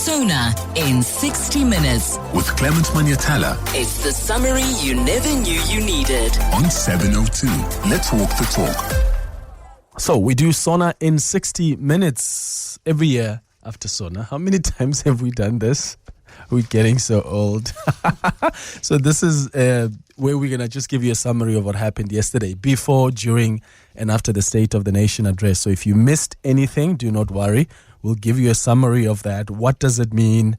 SONA in 60 minutes. With Clement Manyathela. It's the summary you never knew you needed. On 702. Let's walk the talk. So we do SONA in 60 minutes every year after SONA. How many times have we done this? We're getting so old. So this is where we're going to just give you a summary of what happened yesterday, before, during, and after the State of the Nation address. So if you missed anything, do not worry. We'll give you a summary of that. What does it mean?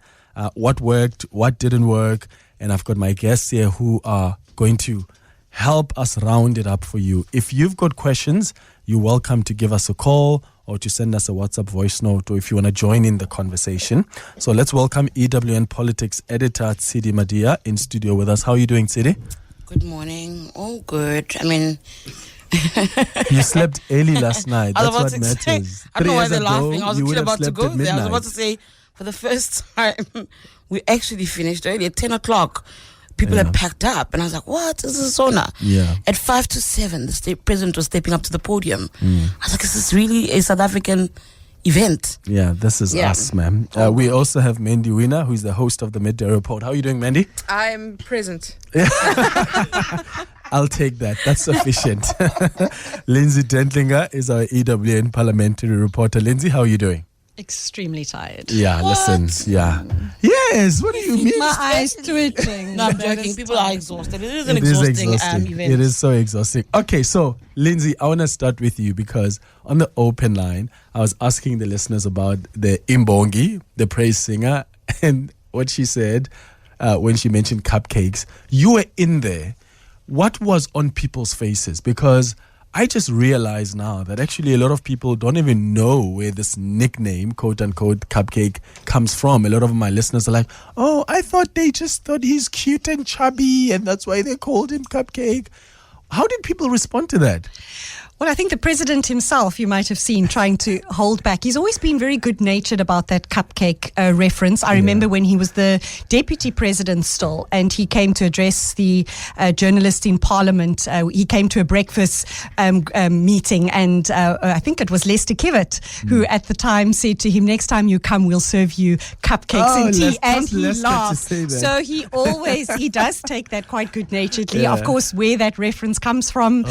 What worked? What didn't work? And I've got my guests here who are going to help us round it up for you. If you've got questions, you're welcome to give us a call or to send us a WhatsApp voice note, or if you want to join in the conversation. So let's welcome EWN Politics editor Tshidi Madia in studio with us. How are you doing, Tshidi? Good morning. All good. I mean... You slept early last night. That's what matters. Say, I don't know why they're laughing. I was actually about to go there. I was about to say, for the first time, we actually finished early at 10 o'clock. People had packed up, and I was like, what? This is SONA. Yeah. At 5 to 7, the state president was stepping up to the podium. I was like, is this really a South African event? Yeah, this is us, ma'am. We also have Mandy Weiner, who's the host of the Midday report. How are you doing, Mandy? I'm present. I'll take that. That's sufficient. Lindsay Dentlinger is our EWN Parliamentary reporter. Lindsay, how are you doing? Extremely tired. Yeah, listen. Yeah. Yes, what do you mean? My eyes twitching. No, I'm joking. People are exhausted. It is an exhausting event. It is so exhausting. Okay, so Lindsay, I want to start with you because on the open line, I was asking the listeners about the Imbongi, the praise singer, and what she said when she mentioned cupcakes. You were in there. What was on people's faces? Because I just realized now that actually a lot of people don't even know where this nickname, quote unquote, cupcake comes from. A lot of my listeners are like, oh, I thought they just thought he's cute and chubby and that's why they called him Cupcake. How did people respond to that? Well, I think the president himself, you might have seen, trying to hold back. He's always been very good-natured about that cupcake reference. I remember when he was the deputy president still, and he came to address the journalists in Parliament. He came to a breakfast meeting, and I think it was Lester Kivitt who at the time said to him, next time you come, we'll serve you cupcakes and tea. And he laughed. So he does take that quite good-naturedly. Yeah. Of course, where that reference comes from,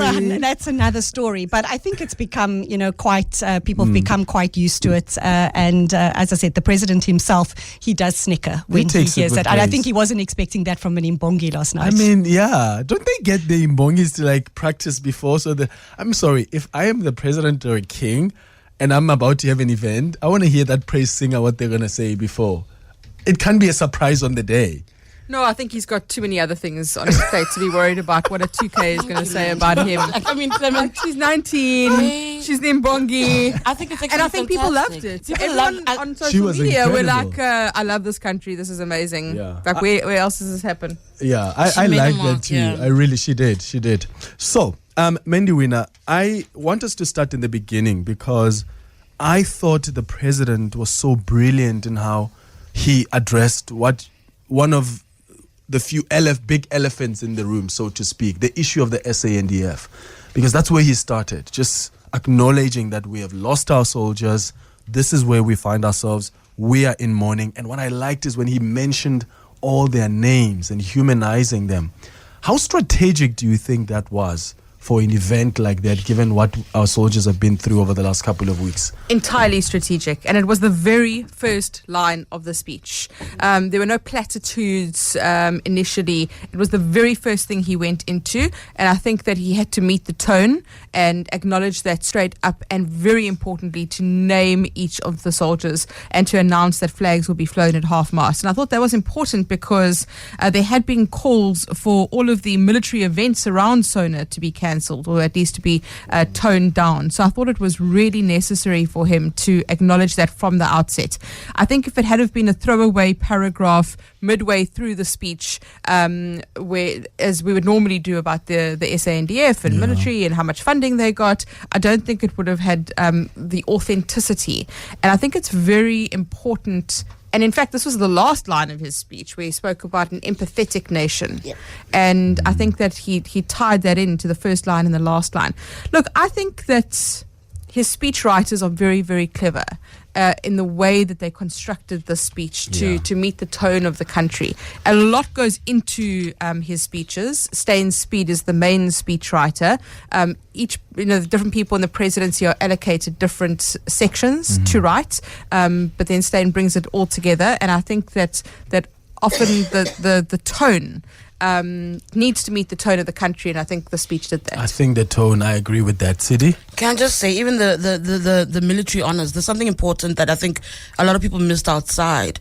that's another story. But I think it's become, quite, people have become quite used to it. And as I said, the president himself, he does snicker when he hears that. And I think he wasn't expecting that from an Imbongi last night. I mean, yeah. Don't they get the Imbongis to practice before? I'm sorry, if I am the president or a king and I'm about to have an event, I want to hear that praise singer what they're going to say before. It can be a surprise on the day. No, I think he's got too many other things on his plate to be worried about what a 2K is going to say about him. I mean, Clement, she's 19, she's the Mbongi. I think it's and I think people loved it. Everyone on social media were like, I love this country, this is amazing. Yeah. Where else does this happen? Yeah, I like that too. Yeah. She did. So, Mandy Weiner, I want us to start in the beginning because I thought the president was so brilliant in how he addressed one of the few big elephants in the room, so to speak, the issue of the SANDF, because that's where he started, just acknowledging that we have lost our soldiers. This is where we find ourselves. We are in mourning. And what I liked is when he mentioned all their names and humanizing them. How strategic do you think that was for an event like that, given what our soldiers have been through over the last couple of weeks? Entirely strategic, and it was the very first line of the speech. There were no platitudes initially. It was the very first thing he went into, and I think that he had to meet the tone and acknowledge that straight up, and very importantly, to name each of the soldiers and to announce that flags will be flown at half-mast. And I thought that was important because there had been calls for all of the military events around SONA to be cancelled, or at least to be toned down. So I thought it was really necessary for him to acknowledge that from the outset. I think if it had have been a throwaway paragraph midway through the speech, where, as we would normally do about the SANDF and military and how much funding they got, I don't think it would have had the authenticity. And I think it's very important. And in fact, this was the last line of his speech where he spoke about an empathetic nation. Yep. And I think that he tied that into the first line and the last line. Look, I think that his speech writers are very, very clever. in the way that they constructed the speech to meet the tone of the country. A lot goes into his speeches. Steyn Speed is the main speechwriter. The different people in the presidency are allocated different sections to write, but then Steyn brings it all together. And I think that often the tone needs to meet the tone of the country, and I think the speech did that. I think the tone, I agree with that. Tshidi? Can I just say, even the military honors, there's something important that I think a lot of people missed outside.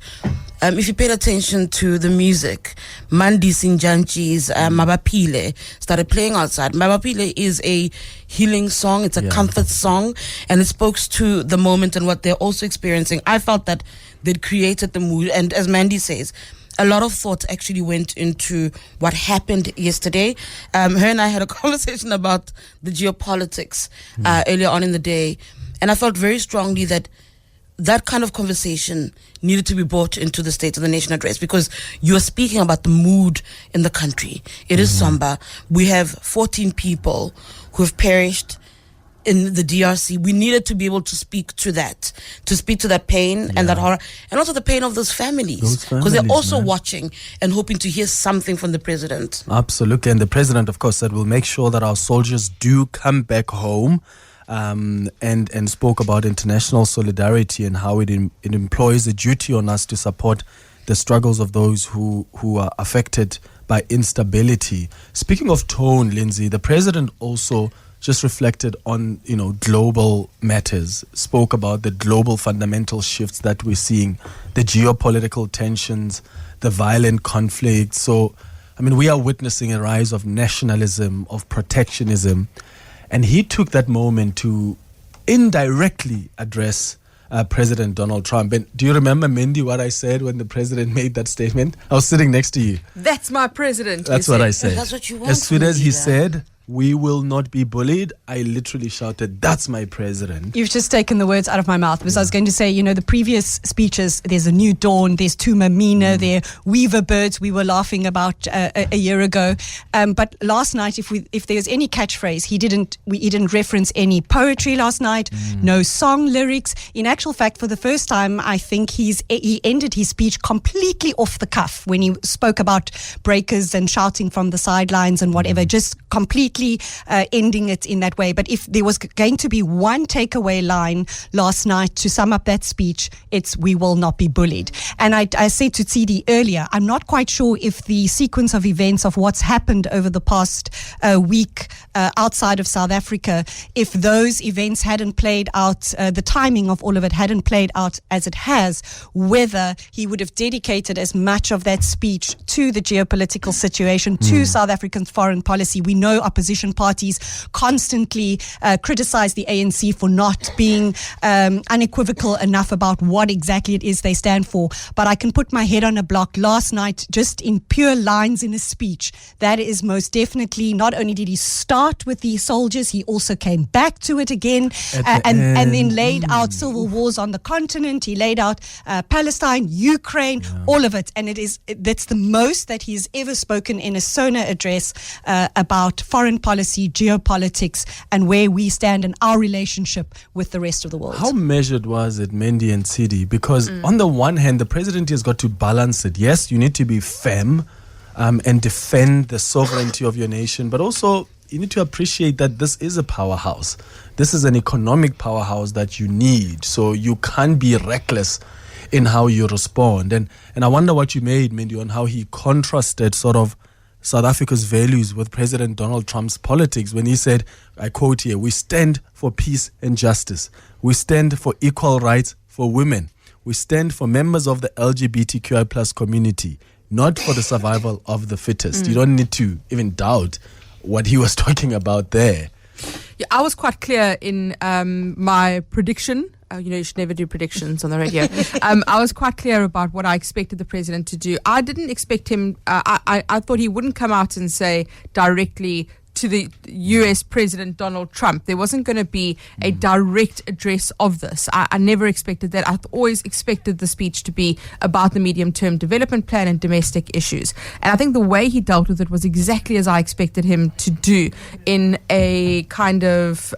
If you paid attention to the music, Mandy Sinjanchi's Mabapile started playing outside. Mabapile is a healing song. It's a comfort song, and it spoke to the moment and what they're also experiencing. I felt that they'd created the mood, and as Mandy says, a lot of thought actually went into what happened yesterday. Her and I had a conversation about the geopolitics earlier on in the day, and I felt very strongly that kind of conversation needed to be brought into the State of the Nation address, because you are speaking about the mood in the country. It is somber. We have 14 people who have perished in the DRC. We needed to be able to speak to that pain and that horror, and also the pain of those families, because they're also watching and hoping to hear something from the president. Absolutely. And the president, of course, said we'll make sure that our soldiers do come back home, and spoke about international solidarity and how it employs a duty on us to support the struggles of those who are affected by instability. Speaking of tone, Lindsay, the president also just reflected on, global matters, spoke about the global fundamental shifts that we're seeing, the geopolitical tensions, the violent conflict. So, we are witnessing a rise of nationalism, of protectionism. And he took that moment to indirectly address President Donald Trump. And do you remember, Mandy, what I said when the president made that statement? I was sitting next to you. That's my president. That's what I said. That's what you want. As soon as he said, "We will not be bullied," I literally shouted, "That's my president." You've just taken the words out of my mouth, because I was going to say, the previous speeches, there's a new dawn, there's Tumamina, there are Weaver birds we were laughing about a year ago. But last night, if there's any catchphrase, he didn't reference any poetry last night, no song lyrics. In actual fact, for the first time, I think he ended his speech completely off the cuff when he spoke about breakers and shouting from the sidelines and whatever, just completely ending it in that way. But if there was going to be one takeaway line last night to sum up that speech, it's "we will not be bullied." And I said to Tshidi earlier, I'm not quite sure if the sequence of events of what's happened over the past week outside of South Africa, if those events hadn't played out, the timing of all of it hadn't played out as it has, whether he would have dedicated as much of that speech to the geopolitical situation, to South African foreign policy. We know opposition parties constantly criticize the ANC for not being unequivocal enough about what exactly it is they stand for. But I can put my head on a block. Last night, just in pure lines in a speech, that is most definitely, not only did he start with the soldiers, he also came back to it again and then laid out civil wars on the continent. He laid out Palestine, Ukraine, all of it. And that's the most that he's ever spoken in a SONA address about foreign policy, geopolitics, and where we stand in our relationship with the rest of the world. How measured was it, Mandy and Tshidi? Because on the one hand, the president has got to balance it. Yes, you need to be firm and defend the sovereignty of your nation, but also you need to appreciate that this is a powerhouse. This is an economic powerhouse that you need. So you can't be reckless in how you respond. And I wonder what you made, Mandy, on how he contrasted sort of South Africa's values with President Donald Trump's politics when he said, I quote here, "We stand for peace and justice. We stand for equal rights for women. We stand for members of the LGBTQI plus community, not for the survival of the fittest." You don't need to even doubt what he was talking about there. Yeah, I was quite clear in my prediction. You should never do predictions on the radio. I was quite clear about what I expected the president to do. I didn't expect him, I thought he wouldn't come out and say directly to the US President Donald Trump. There wasn't going to be a direct address of this. I never expected that. I've always expected the speech to be about the medium-term development plan and domestic issues. And I think the way he dealt with it was exactly as I expected him to do, in a kind of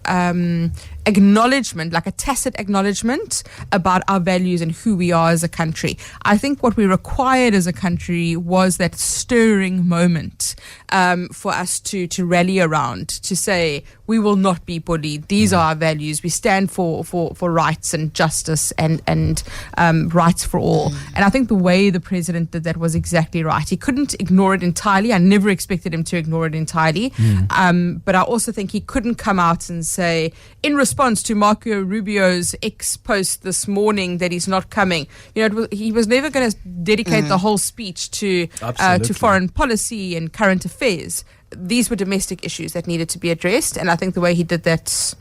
acknowledgement, like a tacit acknowledgement about our values and who we are as a country. I think what we required as a country was that stirring moment for us to rally around, to say we will not be bullied. These are our values. We stand for rights and justice and rights for all. And I think the way the president did that was exactly right. He couldn't ignore it entirely. I never expected him to ignore it entirely. But I also think he couldn't come out and say, in response to Marco Rubio's ex-post this morning that he's not coming, he was never going to dedicate the whole speech to foreign policy and current affairs. These were domestic issues that needed to be addressed, and I think the way he did that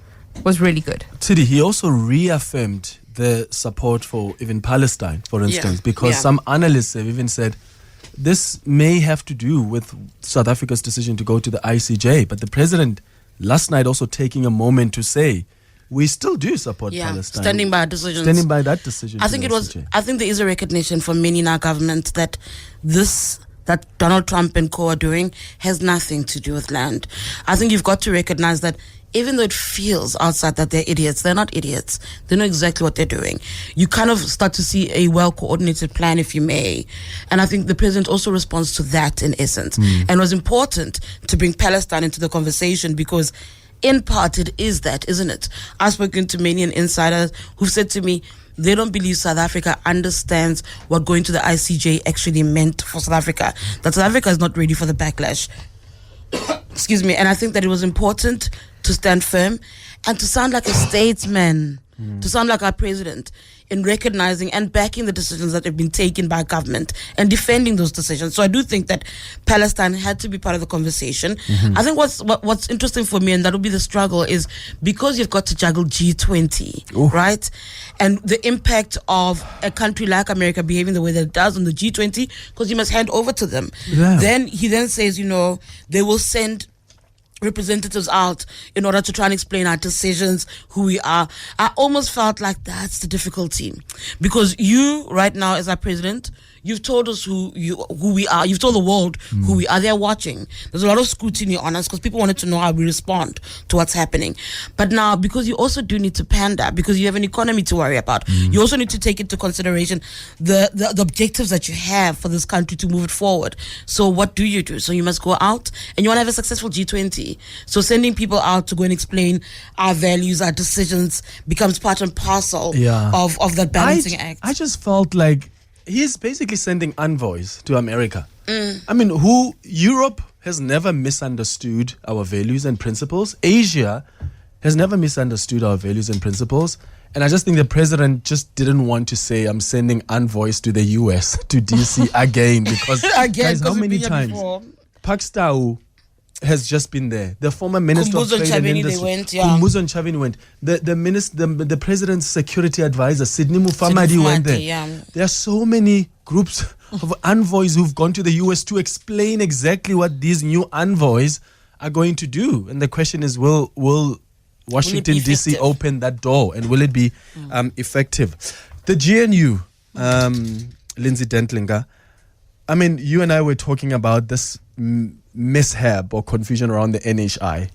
was really good. Tshidi, he also reaffirmed the support for even Palestine, for instance, because some analysts have even said this may have to do with South Africa's decision to go to the ICJ. But the president last night also taking a moment to say, we still do support Palestine. Standing by our decisions. Standing by that decision. I think there is a recognition from many in our government that that Donald Trump and co are doing has nothing to do with land. I think you've got to recognize that even though it feels outside that they're idiots, they're not idiots. They know exactly what they're doing. You kind of start to see a well-coordinated plan, if you may. And I think the president also responds to that in essence. And it was important to bring Palestine into the conversation because in part it is that, isn't it? I've spoken to many insiders who've said to me, they don't believe South Africa understands what going to the ICJ actually meant for South Africa. That South Africa is not ready for the backlash. Excuse me. And I think that it was important to stand firm and to sound like a statesman, to sound like our president in recognizing and backing the decisions that have been taken by government and defending those decisions. So I do think that Palestine had to be part of the conversation. I think what's interesting for me, and that'll be the struggle, is because you've got to juggle G20, right? And the impact of a country like America behaving the way that it does on the G20, because you must hand over to them. Then he then says, they will send representatives out in order to try and explain our decisions, who we are. I almost felt like that's the difficulty, because you right now as our president, you've told us who we are. You've told the world who we are. They're watching. There's a lot of scrutiny on us because people wanted to know how we respond to what's happening. But now, because you also do need to pander, because you have an economy to worry about, you also need to take into consideration the objectives that you have for this country to move it forward. So what do you do? So you must go out and you want to have a successful G20. So sending people out to go and explain our values, our decisions becomes part and parcel of that balancing act. I just felt like he's basically sending envoys to America. I mean, Europe has never misunderstood our values and principles. Asia has never misunderstood our values and principles. And I just think the president just didn't want to say, I'm sending envoys to the US, to DC again, because guys, how many times? Pakistau has just been there. The former minister of Trade and Industry, Kumbuzo Ntshavheni went. The president's security advisor, Sidney Mufamadi, went there. There are so many groups of envoys who've gone to the US to explain exactly what these new envoys are going to do. And the question is, will Washington DC open that door, and will it be effective? The GNU, Lindsay Dentlinger, I mean, you and I were talking about this mishap or confusion around the NHI.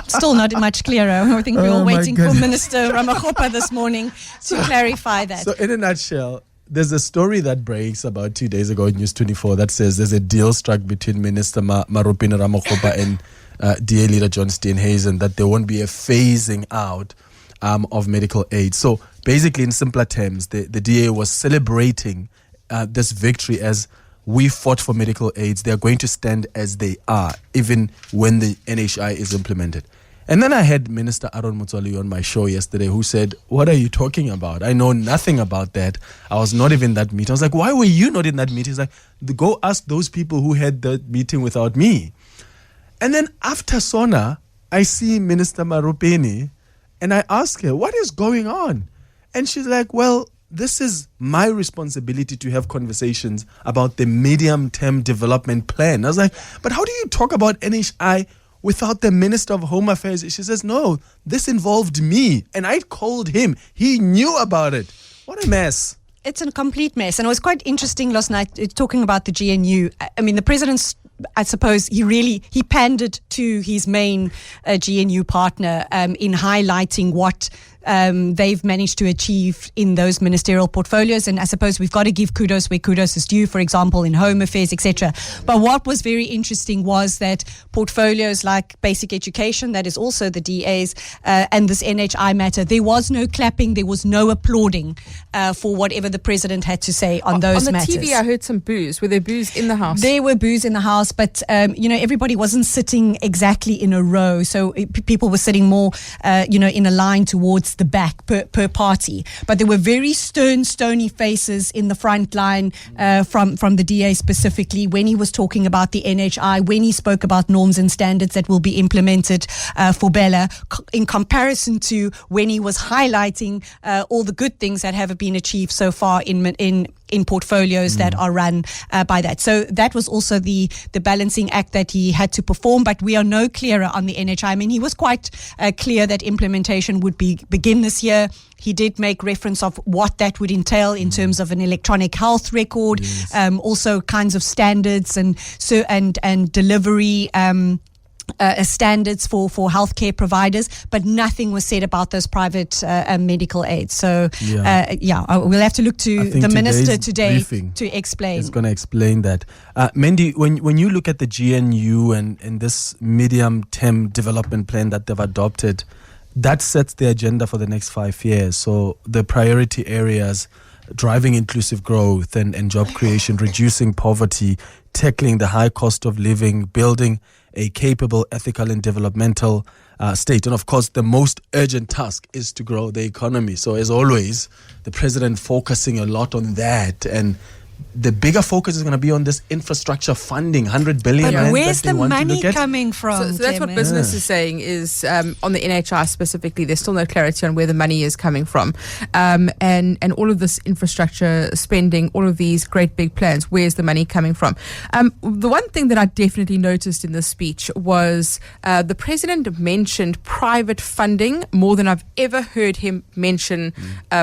Still not much clearer. I think we were waiting for Minister Ramaphosa this morning to clarify that. So in a nutshell, there's a story that breaks about 2 days ago in News 24 that says there's a deal struck between Minister Marupini Ramaphosa and DA leader John Steenhuisen that there won't be a phasing out of medical aid. So basically, in simpler terms, the DA was celebrating this victory as we fought for medical aids. They are going to stand as they are, even when the NHI is implemented. And then I had Minister Aaron Motsoaledi on my show yesterday who said, what are you talking about? I know nothing about that. I was not even in that meeting. I was like, why were you not in that meeting? He's like, go ask those people who had the meeting without me. And then after SONA, I see Minister Marupini and I ask her, what is going on? And she's like, well, this is my responsibility to have conversations about the medium-term development plan. I was like, but how do you talk about NHI without the Minister of Home Affairs? She says, no, this involved me. And I called him. He knew about it. What a mess. It's a complete mess. And it was quite interesting last night talking about the GNU. I mean, the president I suppose he pandered to his main GNU partner in highlighting what they've managed to achieve in those ministerial portfolios. And I suppose we've got to give kudos where kudos is due, for example, in home affairs, etc. But what was very interesting was that portfolios like basic education, that is also the DA's, and this NHI matter, there was no clapping, there was no applauding for whatever the president had to say on those matters. On the TV, I heard some boos. Were there boos in the House? There were boos in the House, but everybody wasn't sitting exactly in a row. So people were sitting more, in a line towards the back per party. But there were very stony faces in the front line from the DA specifically when he was talking about the NHI, when he spoke about norms and standards that will be implemented for Bella, in comparison to when he was highlighting all the good things that have been achieved so far in portfolios that are run by that. So that was also the balancing act that he had to perform, but we are no clearer on the NHI. I mean, he was quite clear that implementation would begin this year. He did make reference of what that would entail in terms of an electronic health record, also kinds of standards and delivery standards for healthcare providers, but nothing was said about those private medical aids. So, we'll have to look to the minister today to explain. It's going to explain that. Mandy, when you look at the GNU and this medium-term development plan that they've adopted, that sets the agenda for the next 5 years. So the priority areas, driving inclusive growth and job creation, reducing poverty, tackling the high cost of living, building a capable, ethical and developmental state. And of course, the most urgent task is to grow the economy. So as always, the president focusing a lot on that, and the bigger focus is going to be on this infrastructure funding, 100 billion. But where's the money coming from? So that's what business is saying is on the NHI specifically, there's still no clarity on where the money is coming from. And all of this infrastructure spending, all of these great big plans, where's the money coming from? The one thing that I definitely noticed in this speech was the president mentioned private funding more than I've ever heard him mention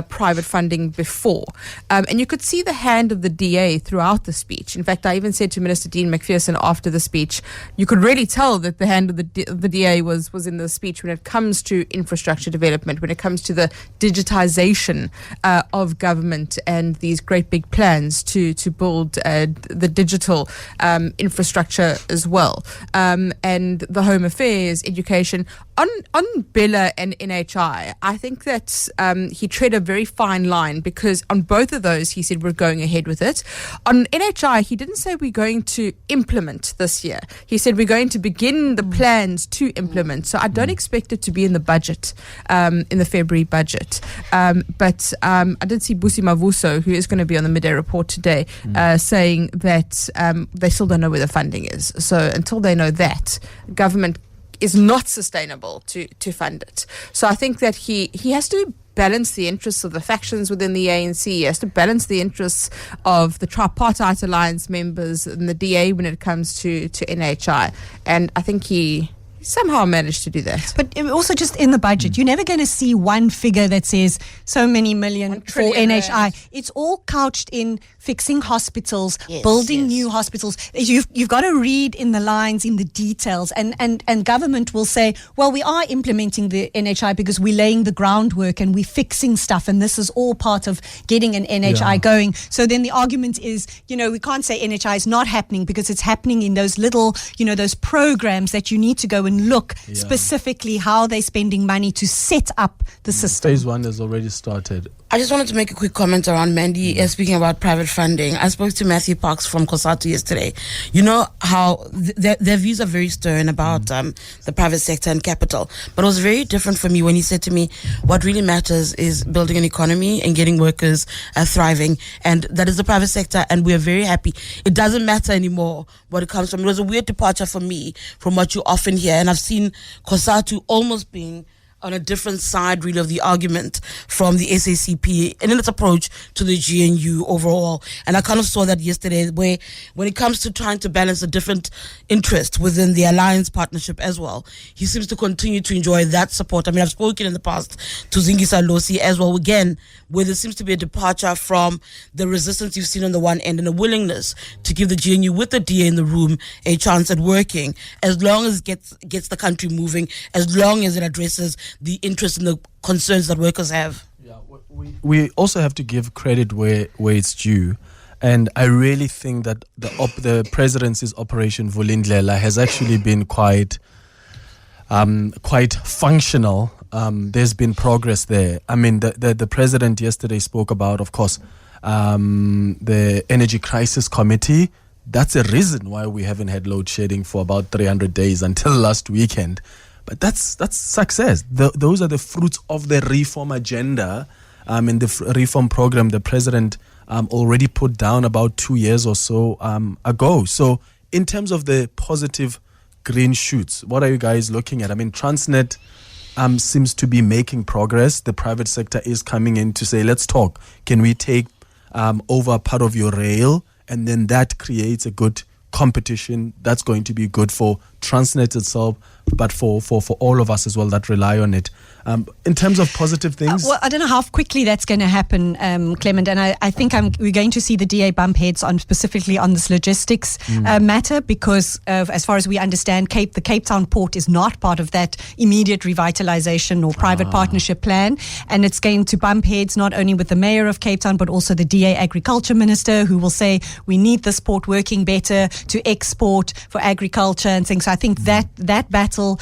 private funding before. And you could see the hand of the DA throughout the speech. In fact, I even said to Minister Dean McPherson after the speech, you could really tell that the hand of the DA was in the speech when it comes to infrastructure development, when it comes to the digitization of government and these great big plans to build the digital infrastructure as well. And the home affairs, education. On Bella and NHI, I think that he tread a very fine line, because on both of those he said we're going ahead with it. On NHI, he didn't say we're going to implement this year. He said we're going to begin the plans to implement. So I don't expect it to be in the budget, in the February budget. But I did see Busi Mavuso, who is going to be on the Midday report today, saying that they still don't know where the funding is. So until they know that, government is not sustainable to fund it. So I think that he has to balance the interests of the factions within the ANC. He has to balance the interests of the tripartite alliance members and the DA when it comes to NHI. And I think he somehow managed to do that. But also just in the budget, you're never going to see one figure that says so many million for NHI. Rand. It's all couched in fixing hospitals, building new hospitals. You've got to read in the lines, in the details, and government will say, well, we are implementing the NHI because we're laying the groundwork and we're fixing stuff, and this is all part of getting an NHI going. So then the argument is, we can't say NHI is not happening because it's happening in those little, those programs that you need to go and look specifically how they're spending money to set up the system. Phase 1 has already started. I just wanted to make a quick comment around Mandy speaking about private funding. I spoke to Matthew Parks from COSATU yesterday. You know how their views are very stern about the private sector and capital. But it was very different for me when he said to me, what really matters is building an economy and getting workers thriving. And that is the private sector, and we're very happy. It doesn't matter anymore what it comes from. It was a weird departure for me from what you often hear. And I've seen COSATU almost being on a different side, really, of the argument from the SACP and in its approach to the GNU overall. And I kind of saw that yesterday, where when it comes to trying to balance the different interests within the alliance partnership as well, he seems to continue to enjoy that support. I mean, I've spoken in the past to Zingisa Losi as well, again, where there seems to be a departure from the resistance you've seen on the one end and a willingness to give the GNU with the DA in the room a chance at working, as long as it gets the country moving, as long as it addresses the interests and the concerns that workers have. Yeah, we also have to give credit where it's due. And I really think that the presidency's Operation Vulindlela has actually been quite functional. There's been progress there. I mean, the president yesterday spoke about, of course, the Energy Crisis Committee. That's a reason why we haven't had load shedding for about 300 days until last weekend. But that's success. Those are the fruits of the reform agenda and the reform program the president already put down about 2 years or so ago. So in terms of the positive green shoots, what are you guys looking at? I mean, Transnet seems to be making progress. The private sector is coming in to say, let's talk. Can we take over part of your rail? And then that creates a good competition that's going to be good for Transnet itself, but for all of us as well that rely on it. In terms of positive things? Well, I don't know how quickly that's going to happen, Clement, and I think we're going to see the DA bump heads on specifically on this logistics matter, because as far as we understand, the Cape Town port is not part of that immediate revitalization or private partnership plan, and it's going to bump heads not only with the mayor of Cape Town but also the DA agriculture minister, who will say we need this port working better to export for agriculture and things. So I think that battle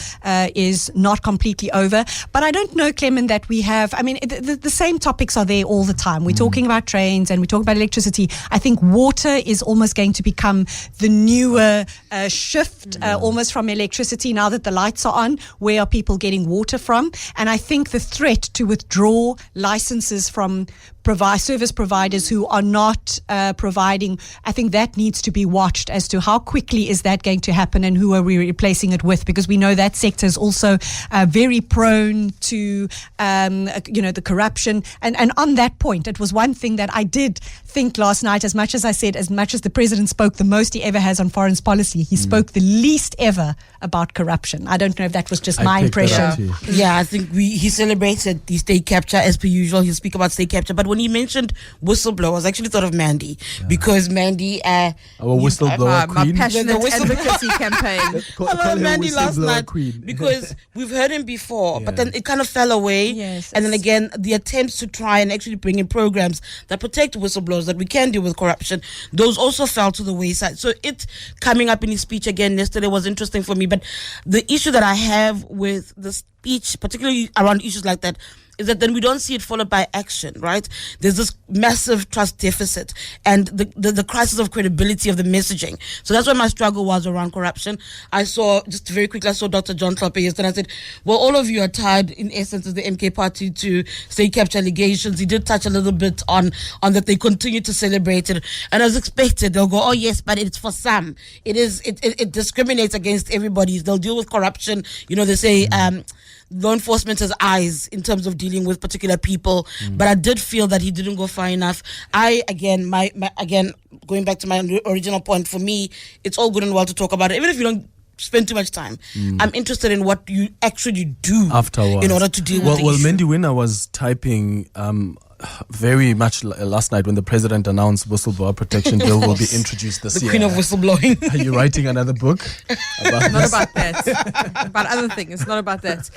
is not completely over. But I don't know, Clement, that we have, I mean, the same topics are there all the time. We're talking about trains and we talk about electricity. I think water is almost going to become the newer shift, almost from electricity. Now that the lights are on, where are people getting water from? And I think the threat to withdraw licenses from service providers who are not providing, I think that needs to be watched as to how quickly is that going to happen and who are we replacing it with, because we know that sector is also very prone to the corruption. And on that point, it was one thing that I did think last night, as much as I said, as much as the president spoke the most he ever has on foreign policy, he spoke the least ever about corruption. I don't know if that was just my impression. Yeah, I think he celebrated the state capture as per usual. He'll speak about state capture, but when he mentioned whistleblowers, I actually thought of Mandy, because Mandy, our whistleblower queen, my passionate advocacy campaign. I love Mandy last night because we've heard him before, but then it kind of fell away. Yes, and then again, the attempts to try and actually bring in programs that protect whistleblowers, that we can deal with corruption, those also fell to the wayside. So it coming up in his speech again yesterday was interesting for me. But the issue that I have with the speech, particularly around issues like that, is that then we don't see it followed by action, right? There's this massive trust deficit and the crisis of credibility of the messaging. So that's where my struggle was around corruption. I saw Dr. John Kloppe yesterday, and I said, well, all of you are tied, in essence, as the MK party to state capture allegations. He did touch a little bit on that they continue to celebrate it. And as expected, they'll go, oh yes, but it's for some. It discriminates against everybody. They'll deal with corruption. They say, law enforcement has eyes in terms of dealing with particular people, but I did feel that he didn't go far enough. Again, going back to my original point, for me, it's all good and well to talk about it, even if you don't spend too much time. I'm interested in what you actually do afterwards in order to deal with the issue. Mandy Weiner was typing very much last night when the president announced whistleblower protection bill will be introduced this year. The queen of whistleblowing. Are you writing another book? Not about that. About other things. Not about that.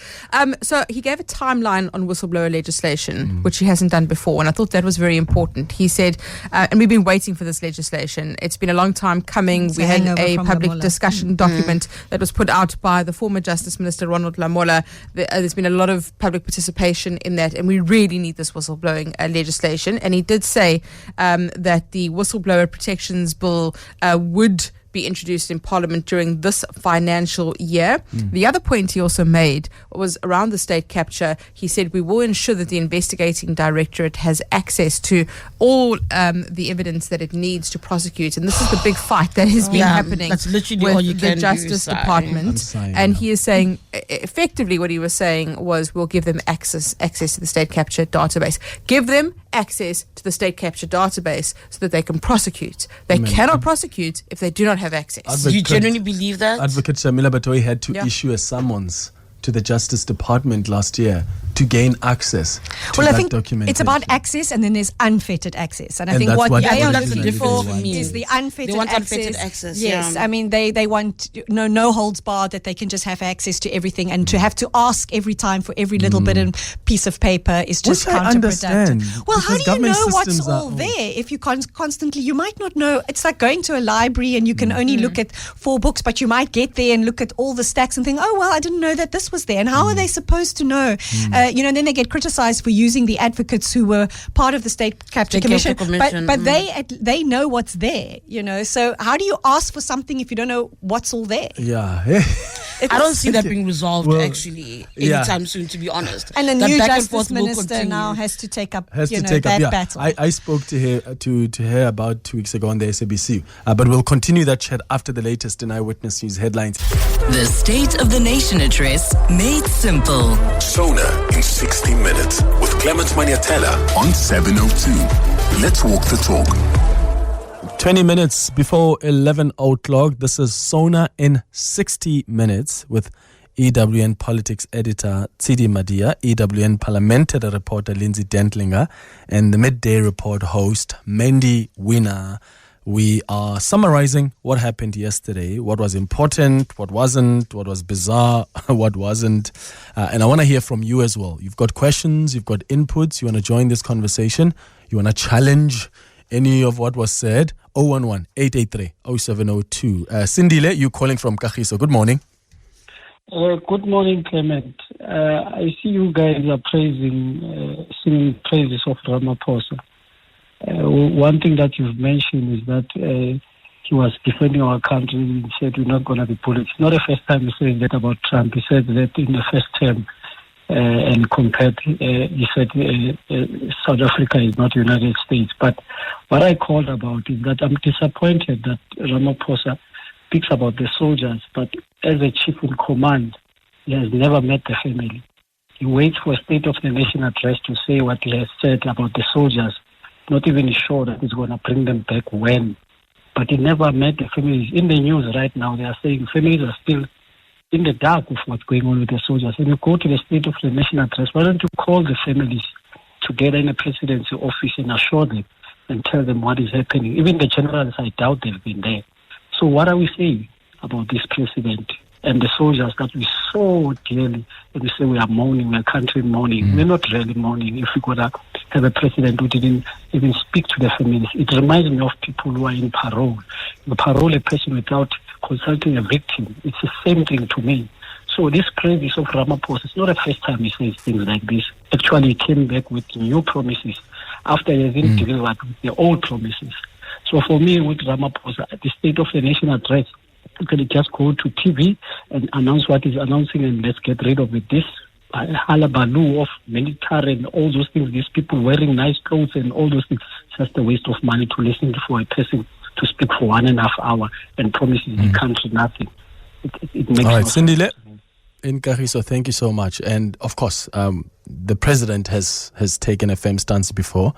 So he gave a timeline on whistleblower legislation, which he hasn't done before, and I thought that was very important. He said, and we've been waiting for this legislation. It's been a long time coming. We had a public discussion document that was put out by the former Justice Minister Ronald Lamola. There's been a lot of public participation in that, and we really need this whistleblowing legislation. And he did say that the whistleblower protections bill would be introduced in Parliament during this financial year. The other point he also made was around the state capture. He said, we will ensure that the investigating directorate has access to all the evidence that it needs to prosecute. And this is the big fight that has been happening that's literally with all you the can Justice do, Department. And he is saying, effectively what he was saying was, we'll give them access to the state capture database. Give them access to the state capture database so that they can prosecute. They cannot prosecute if they do not have access. Do you genuinely believe that? Advocate Shamila Batoyi had to issue a summons to the Justice Department last year to gain access to Well, I that think documentation. it's about access, and then there's unfettered access. And I And think that's what what they everybody are that's looking the for difference is the unfettered They want access. unfettered access, Yes, yeah. I mean they want no holds barred, that they can just have access to everything, and to have to ask every time for every little bit and piece of paper is just Which I understand, counterproductive. Well, how because do you government know what's systems are all there if you constantly? You might not know. It's like going to a library and you can only look at 4 books, but you might get there and look at all the stacks and think, oh well, I didn't know that this was there. And how are they supposed to know? And then they get criticized for using the advocates who were part of the State Capture Commission. But they know what's there. So how do you ask for something if you don't know what's all there? Yeah. I don't see that being resolved Well, actually yeah. anytime soon, to be honest. And a That new back and justice forth will minister continue. now has to take up that battle. I spoke to her about 2 weeks ago on the SABC, but we'll continue that chat after the latest in Eyewitness News headlines. The State of the Nation address made simple. SONA in 60 minutes with Clement Manyathela on 702. Let's walk the talk. 20 minutes before 11 o'clock. This is SONA in 60 minutes with EWN Politics Editor Tshidi Madia, EWN Parliamentary reporter Lindsay Dentlinger, and the Midday Report host Mandy, Weiner. We are summarizing what happened yesterday, what was important, what wasn't, what was bizarre, what wasn't. And I want to hear from you as well. You've got questions, you've got inputs, you want to join this conversation, you want to challenge any of what was said. 011-883-0702. Sindile, you calling from Kagiso. Good morning. Good morning, Clement. I see you guys are singing praises of Ramaphosa. One thing that you've mentioned is that he was defending our country and said we're not going to be bullied. It's not the first time he said that about Trump. He said that in the first term and compared, he said South Africa is not the United States. But what I called about is that I'm disappointed that Ramaphosa speaks about the soldiers, but as a chief in command, he has never met the family. He waits for a State of the Nation address to say what he has said about the soldiers, not even sure that he's going to bring them back when. But he never met the families. In the news right now, they are saying families are still in the dark of what's going on with the soldiers. When you go to the State of the Nation address, why don't you call the families together in the presidency office and assure them and tell them what is happening? Even the generals, I doubt they've been there. So what are we saying about this president and the soldiers that we so dearly, and we say we are mourning, we are country mourning? We're not really mourning if we're going to have a president who didn't even speak to the families. It reminds me of people who are in parole. You parole a person without consulting a victim. It's the same thing to me. So this praise of Ramaphosa, it's not the first time he says things like this. Actually, he came back with new promises after he hasn't delivered the old promises. So for me, with Ramaphosa, the State of the Nation address, you can just go to TV and announce what he's announcing, and let's get rid of it. This halabaloo of military and all those things, these people wearing nice clothes and all those things, it's just a waste of money to listen for a person to speak for 1.5 hours and promises the country nothing. It makes All right, no sense. Sindile in Kagiso, thank you so much. And of course, the president has taken a firm stance before.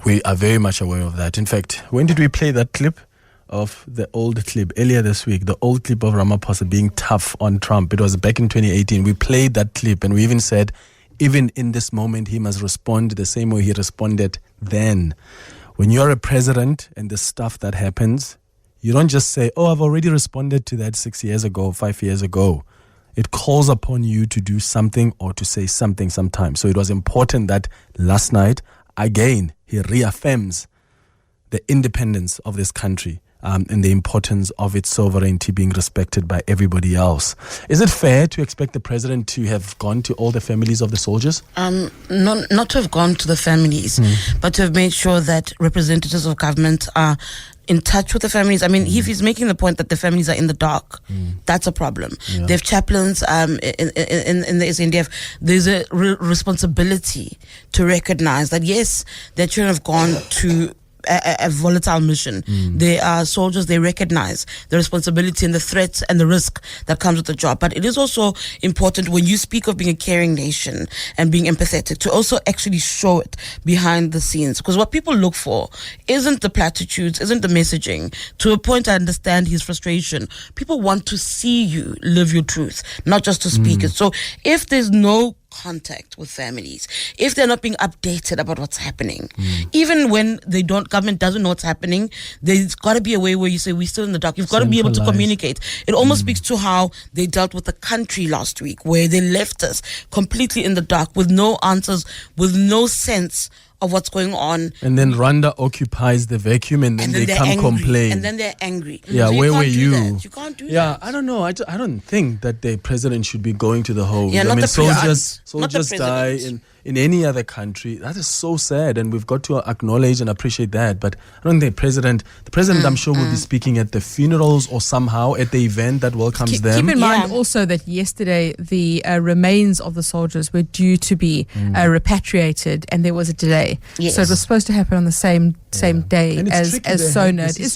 We are very much aware of that. In fact, when did we play that clip of the old clip? Earlier this week, the old clip of Ramaphosa being tough on Trump. It was back in 2018. We played that clip and we even said, even in this moment, he must respond the same way he responded then. When you're a president and the stuff that happens, you don't just say, oh, I've already responded to that 6 years ago, 5 years ago. It calls upon you to do something or to say something sometimes. So it was important that last night, again, he reaffirms the independence of this country. and the importance of its sovereignty being respected by everybody else. Is it fair to expect the president to have gone to all the families of the soldiers? Not to have gone to the families, but to have made sure that representatives of government are in touch with the families. I mean, if he's making the point that the families are in the dark, that's a problem. Yeah. They have chaplains in the SNDF. There's a responsibility to recognize that, yes, their children have gone to a volatile mission. They are soldiers. They recognize the responsibility and the threats and the risk that comes with the job. But it is also important, when you speak of being a caring nation and being empathetic, to also actually show it behind the scenes. Because what people look for isn't the platitudes, isn't the messaging. To a point, I understand his frustration. People want to see you live your truth, not just to speak it. So if there's no contact with families, if they're not being updated about what's happening, even when government doesn't know what's happening, there's got to be a way where you say, we're still in the dark. You've got to be able to communicate. It almost speaks to how they dealt with the country last week, where they left us completely in the dark with no answers, with no sense of what's going on. And then Rwanda occupies the vacuum, and then they come angry, complain. And then they're angry. Yeah, so where were you? You can't do that. Yeah, I don't know. I don't think that the president should be going to the Holy. Yeah, I not mean, the soldiers die in any other country. That is so sad, and we've got to acknowledge and appreciate that. But I don't think the president, I'm sure, will be speaking at the funerals or somehow at the event that welcomes them. Keep in mind also that yesterday the remains of the soldiers were due to be repatriated, and there was a delay. Yes. So it was supposed to happen on the same day as SONA. It's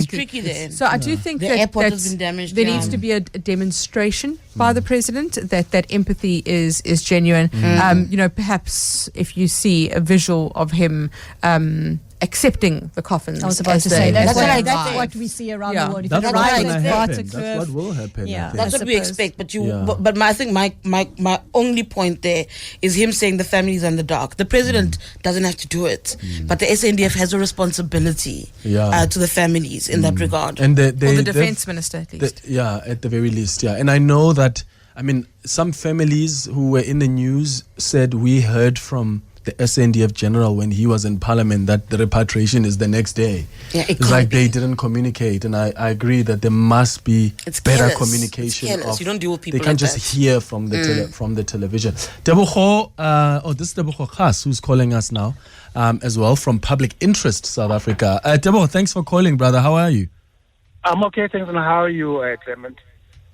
tricky there. So I do think the airport has been damaged. There needs to be a demonstration by the president that empathy is genuine. Perhaps if you see a visual of him accepting the coffins. I was about to say that's what we see around the world. That's That's what will happen. Yeah. That's what we expect. But I think my only point there is him saying the families are in the dark. The president doesn't have to do it, but the SNDF has a responsibility to the families in that regard. And or the defense minister, at least. At the very least, And I know that, some families who were in the news said, we heard from the SNDF general when he was in Parliament that the repatriation is the next day. Yeah, it's like they didn't communicate, and I agree that there must be better communication. You don't deal with people. They can't just hear from the from the television. Tebogo, this is Tebogo Khas who's calling us now, as well, from Public Interest South Africa. Tebogo, thanks for calling, brother. How are you? I'm okay, thanks. And how are you, Clement?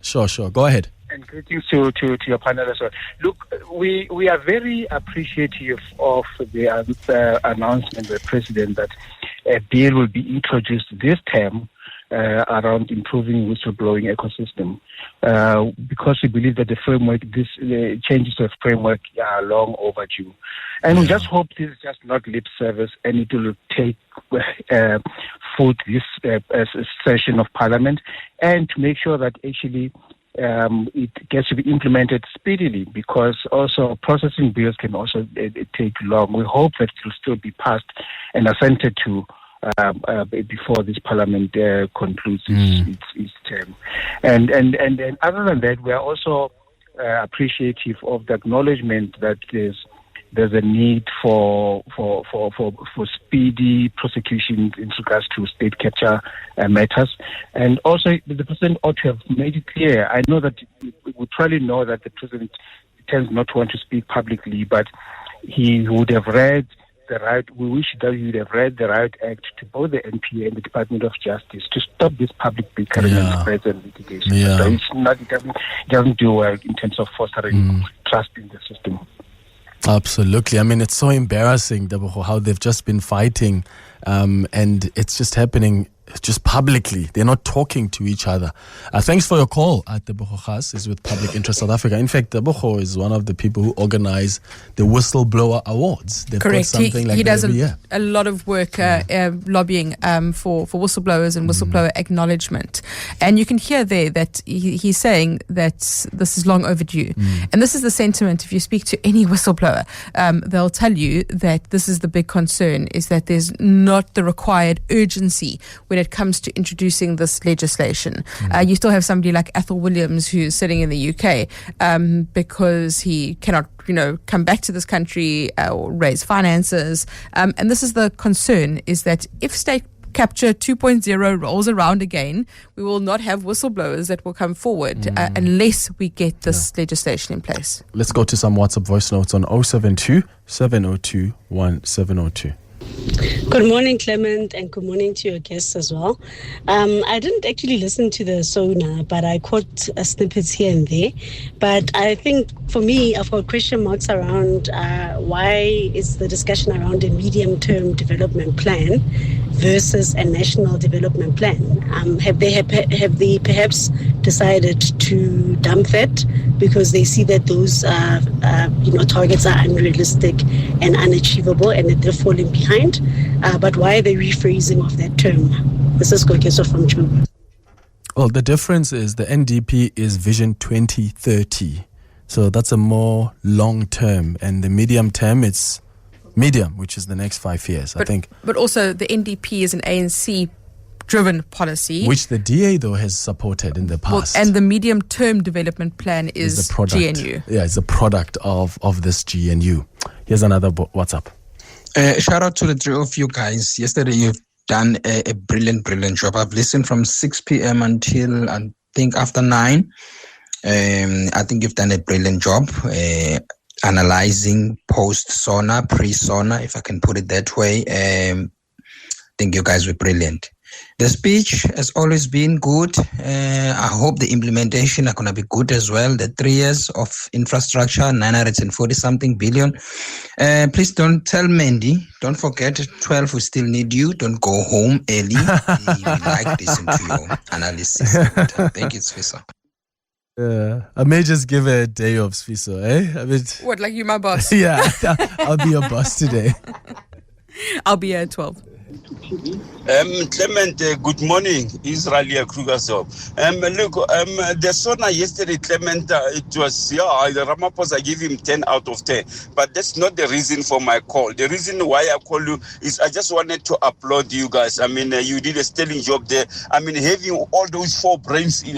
Sure. Go ahead. And greetings to your panel as well. Look, we are very appreciative of the announcement by the President that a bill will be introduced this term around improving whistleblowing ecosystem, because we believe that the changes to the framework are long overdue. And we just hope this is just not lip service, and it will take foot this session of Parliament, and to make sure that actually it gets to be implemented speedily, because also processing bills can also take long. We hope that it will still be passed and assented to before this Parliament concludes its term. And then other than that, we are also appreciative of the acknowledgement that there's a need for speedy prosecution in regards to state capture matters. And also, the President ought to have made it clear. I know that we probably know that the President tends not to want to speak publicly, but he would have read the right. We wish that he would have read the Riot Act to both the NPA and the Department of Justice to stop this public bickering and spreads and litigation. So it doesn't do well in terms of fostering trust in the system. Absolutely. It's so embarrassing, Debogo, how they've just been fighting, and it's just happening just publicly. They're not talking to each other. Thanks for your call. Debogo Khas is with Public Interest South Africa. In fact, Debogo is one of the people who organize the Whistleblower Awards. They've Correct. He does a lot of work lobbying for whistleblowers and whistleblower acknowledgement. And you can hear there that he's saying that this is long overdue. And this is the sentiment. If you speak to any whistleblower, they'll tell you that this is the big concern, is that there's not the required urgency when it comes to introducing this legislation. You still have somebody like Athol Williams who's sitting in the UK because he cannot come back to this country or raise finances. And this is the concern, is that if state Capture 2.0 rolls around again, we will not have whistleblowers that will come forward unless we get this legislation in place. Let's go to some WhatsApp voice notes on 072 702 1702. Good morning, Clement, and good morning to your guests as well. I didn't actually listen to the SONA, but I caught snippets here and there. But I think for me, I've got question marks around why is the discussion around a medium-term development plan versus a national development plan? Have they perhaps decided to dump that because they see that those targets are unrealistic and unachievable and that they're falling behind? But why the rephrasing of that term? This is Kokeso from Juba. Well, the difference is the NDP is Vision 2030. So that's a more long term. And the medium term, it's medium, which is the next 5 years, I think. But also the NDP is an ANC-driven policy. Which the DA, though, has supported in the past. And the medium-term development plan is the product, GNU. Yeah, it's a product of this GNU. Here's another WhatsApp. Shout out to the three of you guys. Yesterday you've done a brilliant job. I've listened from 6 p.m. until I think after 9. I think you've done a brilliant job analyzing post-SONA, pre-SONA, if I can put it that way. I think you guys were brilliant. The speech has always been good. I hope the implementation are going to be good as well. The 3 years of infrastructure, 940-something billion. Please don't tell Mandy. Don't forget, 12, we still need you. Don't go home early. We like listen to your analysis. Thank you, Sfisa. I may just give a day of Sfiso, eh? I mean, What, like you my boss? yeah, I'll be your boss today. I'll be here at 12. Clement, good morning. Israel Krugersdorp. Look, the SONA yesterday, Clement, it was, Ramaphosa gave him 10 out of 10. But that's not the reason for my call. The reason why I call you is I just wanted to applaud you guys. I mean, you did a sterling job there. I mean, having all those 4 brains in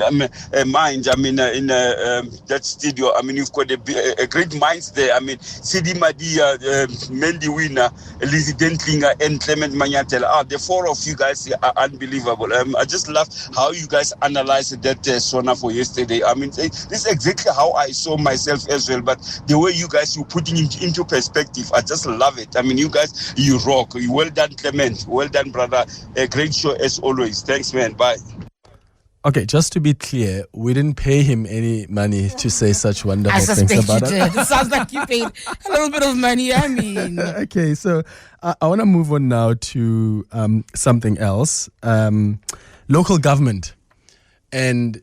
mind, I mean, in that studio, I mean, you've got a great minds there. I mean, Tshidi, Madia, Mandy, Weiner, Lindsay, Dentlinger, and Clement, Manyathela. The 4 of you guys are unbelievable. I just love how you guys analyzed that SONA for yesterday. I mean, this is exactly how I saw myself as well. But the way you guys, you're putting it into perspective, I just love it. I mean, you guys, you rock. Well done, Clement. Well done, brother. A great show as always. Thanks, man. Bye. Okay, just to be clear, we didn't pay him any money to say such wonderful things about us. It sounds like you paid a little bit of money. I mean, okay, so I want to move on now to something else. Local government and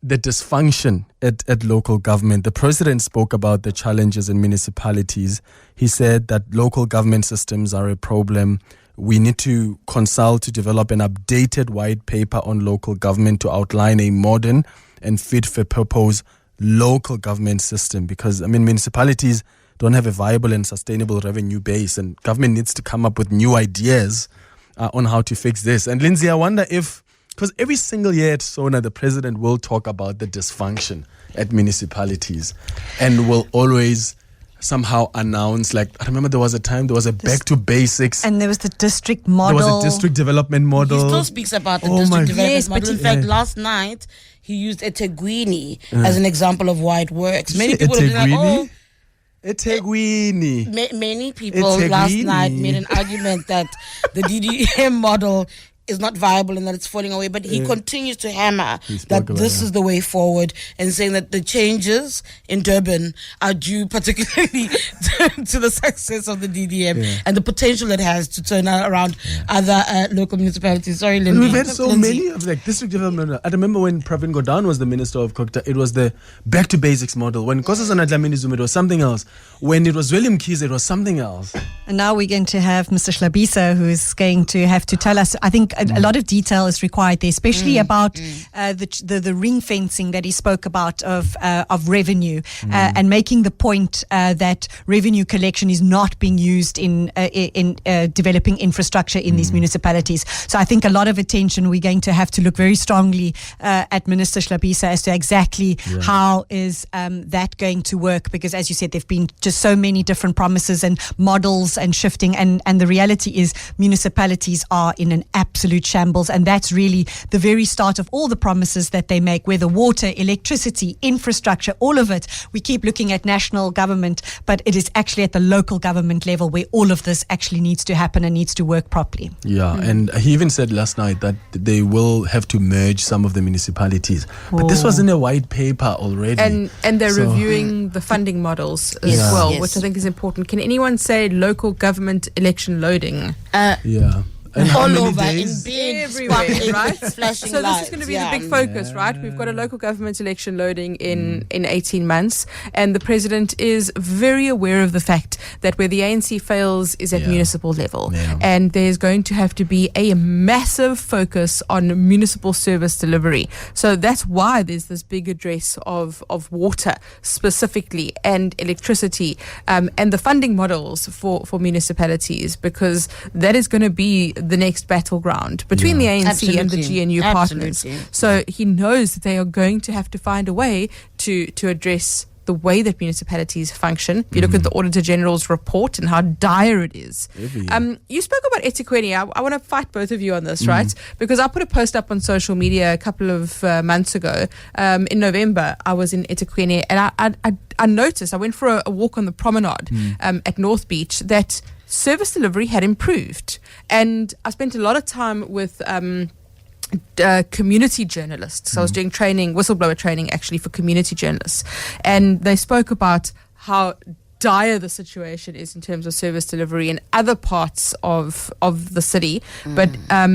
the dysfunction at local government. The president spoke about the challenges in municipalities. He said that local government systems are a problem. We need to consult to develop an updated white paper on local government to outline a modern and fit-for-purpose local government system, because, I mean, municipalities don't have a viable and sustainable revenue base, and government needs to come up with new ideas on how to fix this. And Lindsay, I wonder if, because every single year at SONA, the president will talk about the dysfunction at municipalities and will always somehow announce, like, I remember there was a time there was a back to basics, and there was the district model. There was a district development model. He still speaks about the district development model. In fact, last night he used eThekwini as an example of why it works. Many people have been like, eThekwini. Many people last night made an argument that the DDM model is not viable and that it's falling away, but he continues to hammer that this is the way forward, and saying that the changes in Durban are due particularly to the success of the DDM and the potential it has to turn around other local municipalities. Sorry, Lindsay. We've had so many of like district development. I remember when Pravin Gordhan was the Minister of Culture, it was the back to basics model. When Nkosazana Dlamini Zuma, it was something else. When it was William Keys, it was something else. And now we're going to have Mr. Schlabisa, who's going to have to tell us, I think, a lot of detail is required there, especially about the ring fencing that he spoke about of revenue and making the point that revenue collection is not being used in developing infrastructure in these municipalities. So I think a lot of attention we're going to have to look very strongly at Minister Schlabisa as to exactly how is that going to work, because as you said, there have been just so many different promises and models and shifting, and the reality is municipalities are in an absolute absolute shambles. And that's really the very start of all the promises that they make, whether water, electricity, infrastructure, all of it. We keep looking at national government, but it is actually at the local government level where all of this actually needs to happen and needs to work properly. Yeah, and he even said last night that they will have to merge some of the municipalities. But this was in a white paper already. And they're reviewing the funding models as well, which I think is important. Can anyone say local government election loading? Yeah. And how all many over days? in big Everywhere, sparkling, right? flashing So lights. this is going to be the big focus, right? We've got a local government election loading in 18 months, and the president is very aware of the fact that where the ANC fails is at municipal level, and there's going to have to be a massive focus on municipal service delivery. So that's why there's this big address of water specifically and electricity, and the funding models for municipalities, because that is going to be the next battleground between the ANC and the GNU partners. So he knows that they are going to have to find a way to address the way that municipalities function. If you look at the Auditor General's report and how dire it is. You spoke about eThekwini. I want to fight both of you on this, right? Because I put a post up on social media a couple of months ago. In November, I was in eThekwini, and I noticed, I went for a walk on the promenade at North Beach, that service delivery had improved. And I spent a lot of time with community journalists. I was doing whistleblower training actually for community journalists. And they spoke about how dire the situation is in terms of service delivery in other parts of the city. But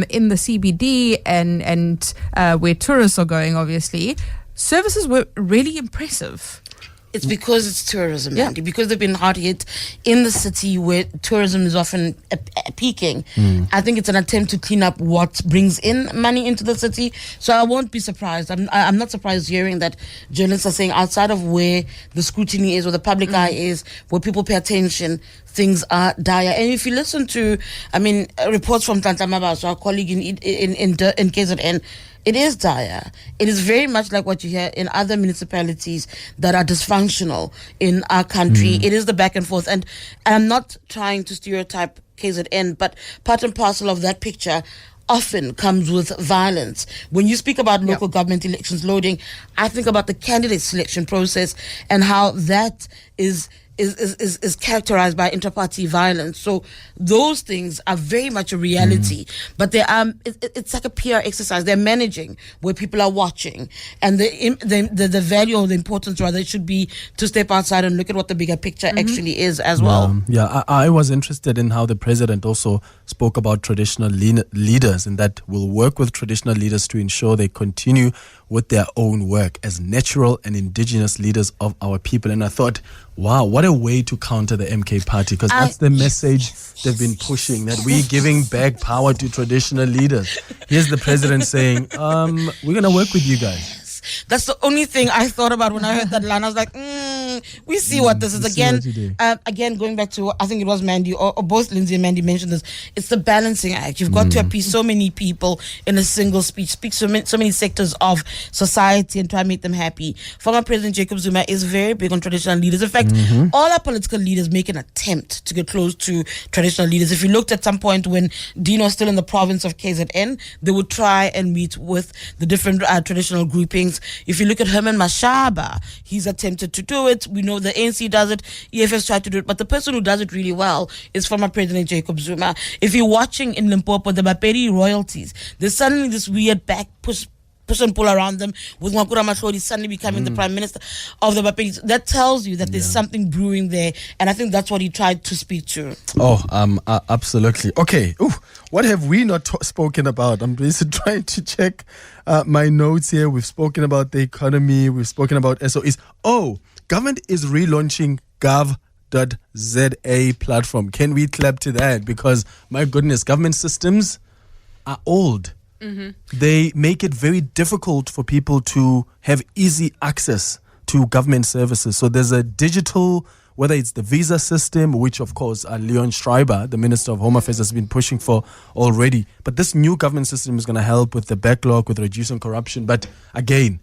in the CBD and where tourists are going, obviously, services were really impressive. It's because it's tourism, Mandy, because they've been hard hit in the city where tourism is often peaking. I think it's an attempt to clean up what brings in money into the city. So I won't be surprised. I'm not surprised hearing that journalists are saying outside of where the scrutiny is or the public eye is, where people pay attention, things are dire. And if you listen to, reports from Tantamabaso, our colleague in KZN, it is dire. It is very much like what you hear in other municipalities that are dysfunctional in our country. It is the back and forth. And I'm not trying to stereotype KZN, but part and parcel of that picture often comes with violence. When you speak about local government elections loading, I think about the candidate selection process and how that is characterized by inter-party violence. So those things are very much a reality, but they are. It's like a PR exercise. They're managing where people are watching, and the value or the importance rather should be to step outside and look at what the bigger picture actually is as well. I was interested in how the president also spoke about traditional leaders, and that will work with traditional leaders to ensure they continue with their own work as natural and indigenous leaders of our people. And I thought, wow, what a way to counter the MK party, because that's the message they've been pushing, that we're giving back power to traditional leaders. Here's the president saying, we're going to work with you guys. That's the only thing I thought about when I heard that line. I was like, we see what this is. Again, going back to, I think it was Mandy, or both Lindsay and Mandy mentioned this, it's the balancing act. You've got to appease so many people in a single speech, speak so many sectors of society and try and make them happy. Former President Jacob Zuma is very big on traditional leaders. In fact, all our political leaders make an attempt to get close to traditional leaders. If you looked at some point when Dino was still in the province of KZN, they would try and meet with the different traditional groupings. If you look at Herman Mashaba, he's attempted to do it. We know the ANC does it. EFF's tried to do it. But the person who does it really well is former President Jacob Zuma. If you're watching in Limpopo, the Bapedi royalties, there's suddenly this weird back push and pull around them, with Ngakura Mahlodi suddenly becoming the Prime Minister of the Bapedi. That tells you that there's something brewing there. And I think that's what he tried to speak to. Absolutely. Okay. What have we not spoken about? I'm basically trying to check my notes here. We've spoken about the economy. We've spoken about SOEs. Government is relaunching gov.za platform. Can we clap to that? Because, my goodness, government systems are old. They make it very difficult for people to have easy access to government services. So there's a digital, whether it's the visa system, which of course Leon Schreiber, the Minister of Home Affairs, has been pushing for already. But this new government system is going to help with the backlog, with reducing corruption. But again,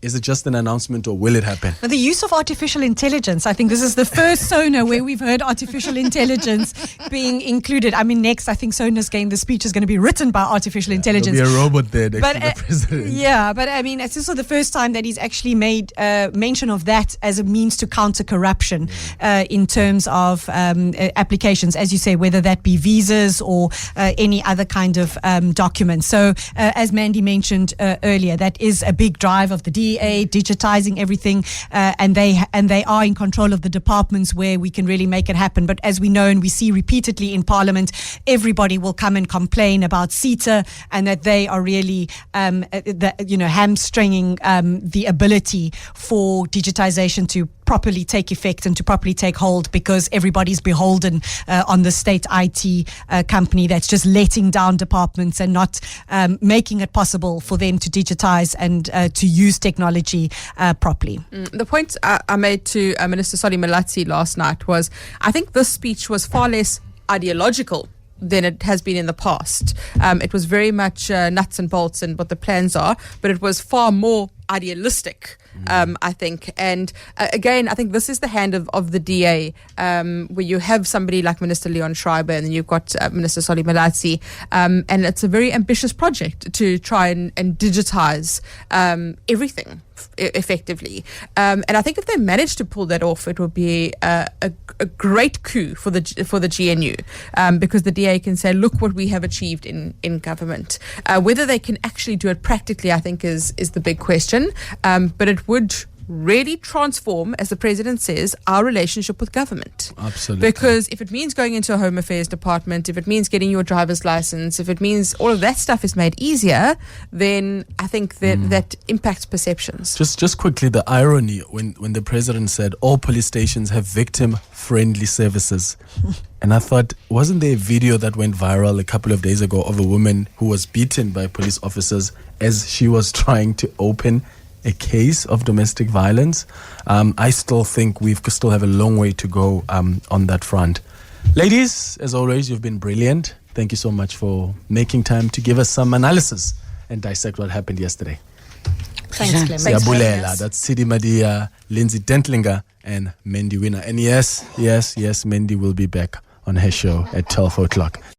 Is it just an announcement or will it happen? The use of artificial intelligence. I think this is the first SONA where we've heard artificial intelligence being included. I mean, next, I think SONA's game, the speech is going to be written by artificial intelligence. There'll be a robot there next But, to the president. Yeah, but I mean, it's also the first time that he's actually made mention of that as a means to counter corruption in terms of applications, as you say, whether that be visas or any other kind of document. So, as Mandy mentioned earlier, that is a big drive of the DEA, digitizing everything, and they are in control of the departments where we can really make it happen. But as we know and we see repeatedly in Parliament, everybody will come and complain about CETA and that they are really, hamstringing the ability for digitization to properly take effect and to properly take hold, because everybody's beholden on the state IT company that's just letting down departments and not making it possible for them to digitize and to use technology properly. The point I made to Minister Solly Malatsi last night was, I think this speech was far less ideological than it has been in the past. It was very much nuts and bolts and what the plans are, but it was far more idealistic, I think. And again, I think this is the hand of the DA, where you have somebody like Minister Leon Schreiber and then you've got Minister Solly Malatsi, and it's a very ambitious project to try and digitize everything effectively. And I think if they manage to pull that off, it will be a great coup for the GNU, because the DA can say, look what we have achieved in government. Whether they can actually do it practically, I think is the big question. But it would really transform, as the president says, our relationship with government. Absolutely. Because if it means going into a Home Affairs department, if it means getting your driver's license, if it means all of that stuff is made easier, then I think that impacts perceptions. Just quickly, the irony when the president said all police stations have victim-friendly services. And I thought, wasn't there a video that went viral a couple of days ago of a woman who was beaten by police officers as she was trying to open a case of domestic violence? I still think we still have a long way to go on that front. Ladies, as always, you've been brilliant. Thank you so much for making time to give us some analysis and dissect what happened yesterday. Thanks, Clement. Siyabulela. That's Tshidi, Madia, Lindsay, Dentlinger, and Mandy Weiner. And yes, Mandy will be back on her show at 12 o'clock.